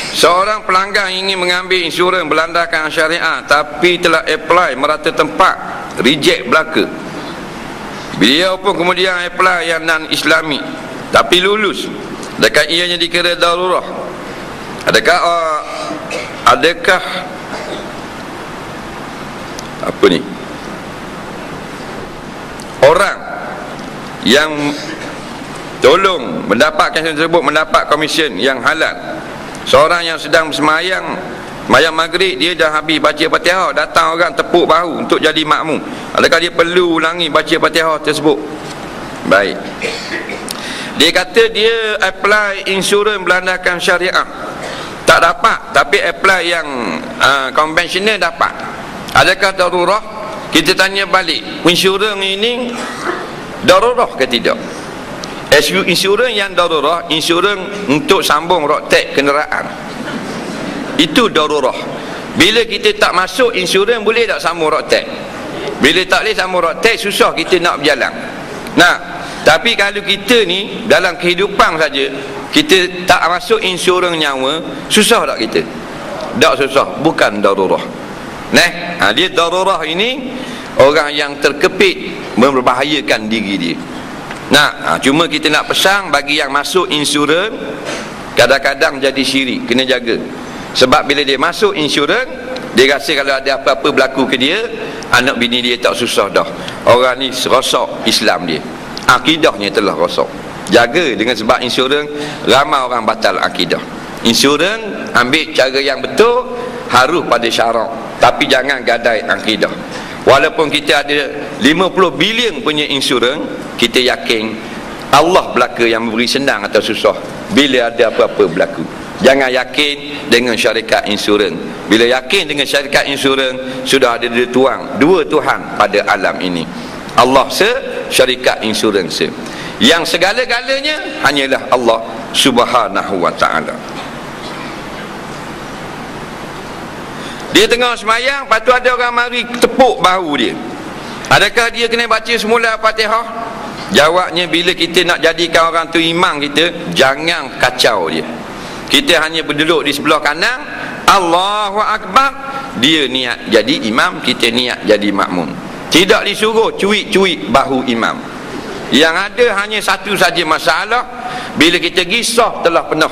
Seorang pelanggan ingin mengambil insurans berlandaskan syariah tapi telah apply merata tempat, reject belaka. Beliau pun kemudian apply yang non-Islami tapi lulus. Adakah ianya dikira darurah? Adakah apa ni? Orang yang tolong mendapatkan tersebut mendapat komisen yang halal. Seorang yang sedang semayang maghrib, dia dah habis baca Fatihah, datang orang tepuk bahu untuk jadi makmum. Adakah dia perlu ulangi baca Fatihah tersebut? Baik. Dia kata dia apply insurans berlandaskan syariah, tak dapat, tapi apply yang konvensional dapat. Adakah darurah? Kita tanya balik, insurans ini darurah ke tidak? Insurans yang darurah, insurans untuk sambung road-tax kenderaan, itu darurah. Bila kita tak masuk insurans, boleh tak sambung road-tax? Bila tak boleh sambung road-tax, susah kita nak berjalan. Nah, tapi kalau kita ni dalam kehidupan saja kita tak masuk insurans nyawa, susah tak kita? Tak susah, bukan darurah. Dia darurah ini orang yang terkepit, membahayakan diri dia. Cuma kita nak pesan bagi yang masuk insurans, kadang-kadang jadi syirik, kena jaga. Sebab bila dia masuk insurans, dia rasa kalau ada apa-apa berlaku ke dia, anak bini dia tak susah dah. Orang ni rosak Islam dia, akidahnya telah rosak. Jaga dengan sebab insurans, ramai orang batal akidah. Insurans ambil cara yang betul, harus pada syarak, tapi jangan gadai akidah. Walaupun kita ada 50 bilion punya insurans, kita yakin Allah belaka yang memberi senang atau susah bila ada apa-apa berlaku. Jangan yakin dengan syarikat insurans. Bila yakin dengan syarikat insurans, sudah ada dua Tuhan pada alam ini, Allah syarikat insurans yang segala-galanya hanyalah Allah Subhanahu wa ta'ala. Dia tengah semayang, lepas tu ada orang mari tepuk bahu dia. Adakah dia kena baca semula Fatihah? Jawabnya, bila kita nak jadikan orang tu imam kita, jangan kacau dia. Kita hanya berduduk di sebelah kanan, Allahu Akbar, dia niat jadi imam, kita niat jadi makmum. Tidak disuruh cuik-cuik bahu imam. Yang ada hanya satu saja masalah, bila kita gisah telah penuh.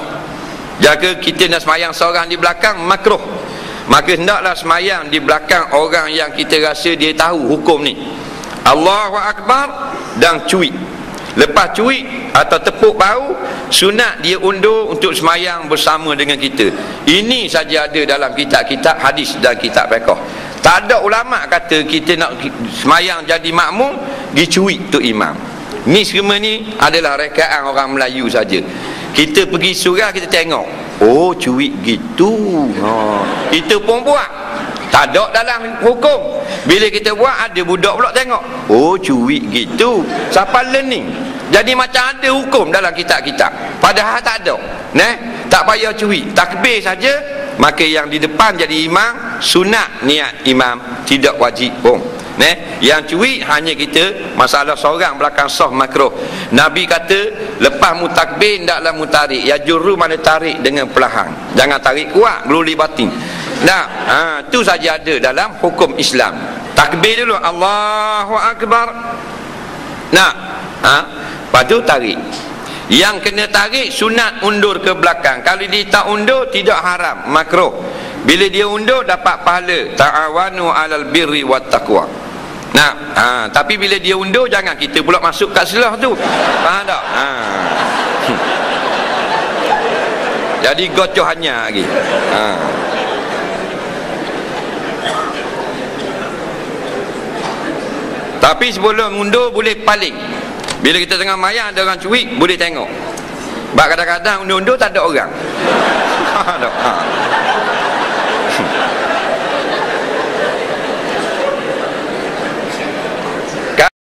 Jaga kita nak semayang seorang di belakang, makruh. Maka hendaklah semayang di belakang orang yang kita rasa dia tahu hukum ni. Allahu Akbar dan cuik. Lepas cuik atau tepuk bahu, sunat dia undur untuk semayang bersama dengan kita. Ini saja ada dalam kitab-kitab hadis dan kitab fiqh. Tak ada ulama kata kita nak semayang jadi makmum, pergi cuik tu imam. Ni semua ni adalah rekaan orang Melayu saja. Kita pergi surau, kita tengok, oh cuik gitu, kita pun buat. Tak ada dalam hukum. Bila kita buat, ada budak pula tengok, oh cuik gitu. Siapa learning? Jadi macam ada hukum dalam kitab-kitab, padahal tak ada. Tak payah cuik, takbir saja. Maka yang di depan jadi imam, sunat niat imam, tidak wajib pun. Yang cuik hanya kita, masalah seorang belakang sah makruh. Nabi kata lepas mutakbir hendaklah mutarik, ya juru, mana tarik dengan perlahan, jangan tarik kuat, beruli batin. Itu saja ada dalam hukum Islam. Takbir dulu, Allahu Akbar. Lepas tu tarik. Yang kena tarik sunat undur ke belakang. Kalau dia tak undur, tidak haram, makruh. Bila dia undur, dapat pahala. Ta'awanu alal birri wat taqwa. Tapi bila dia undur, jangan kita pula masuk kat selah tu. Faham tak? Jadi gocoh hanya lagi. Tapi sebelum undur boleh paling. Bila kita tengah mayang ada orang cuik, boleh tengok. Sebab kadang-kadang undur-undur tak ada orang.